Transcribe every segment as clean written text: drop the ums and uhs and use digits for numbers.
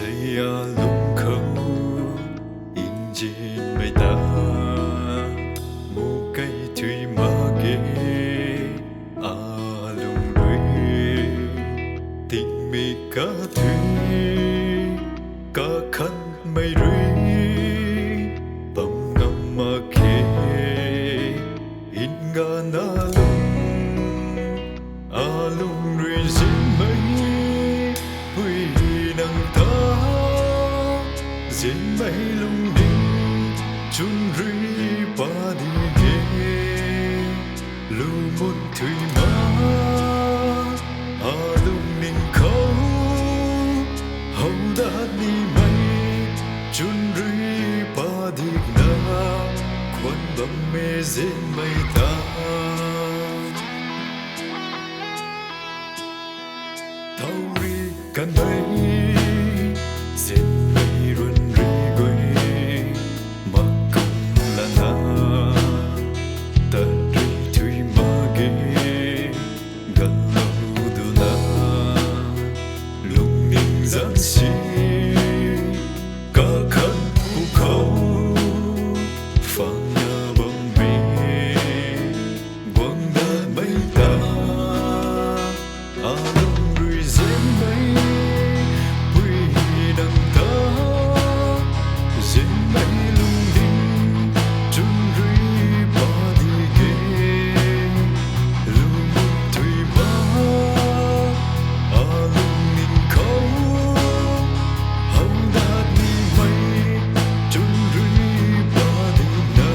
Saya lung khâu in trên mây ta một cây thủy mà ghê à lung đuôi tình mi cá thủy cá khăn mây rưỡi tầm ngắm mà khê in ngà na lung rưỡi dính mây huy nắng ta dính mây lung đinh chun rưỡi ba đi ghê lu một thủy mà lung ninh khâu hậu đã đi mây chun rưỡi ba đi na khuôn bầm mê dính mây ta thâu ri cần mây dính mây ruân rưỡi quê mà không là na ta rưỡi thủy mà ghê gần lâu từ na lúc ninh giang xì cá khăn u khâu phang nhà bóng mê quăng đá mây ta lung rưỡi dính mây huy nắng ta dính mây lung đinh chun rưỡi ba đi ghê lu một thủy mà lung ninh khâu hậu đã đi mây chun rưỡi ba đi na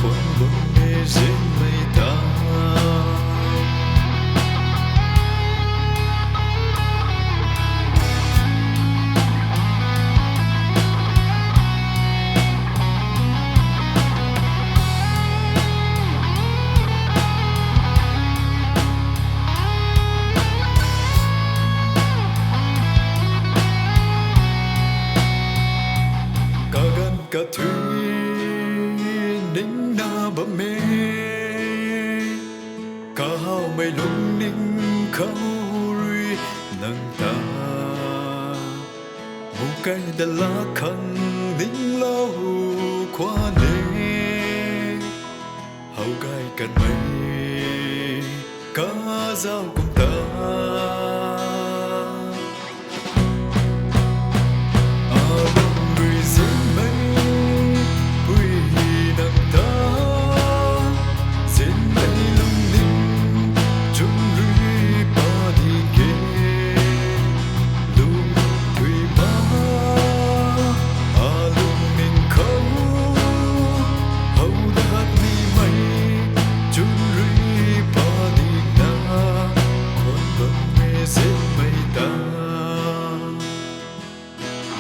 khuôn bóng mê dính mây ta cả thủy ninh na bờ mê cả hao mây lung ninh khâu rưỡi nâng ta một cây đà la khăn ninh lâu qua nê hậu gai cần mây cá dao cùng ta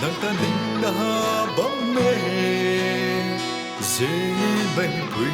nắng ta ninh na bóng mê dễ bay quỳ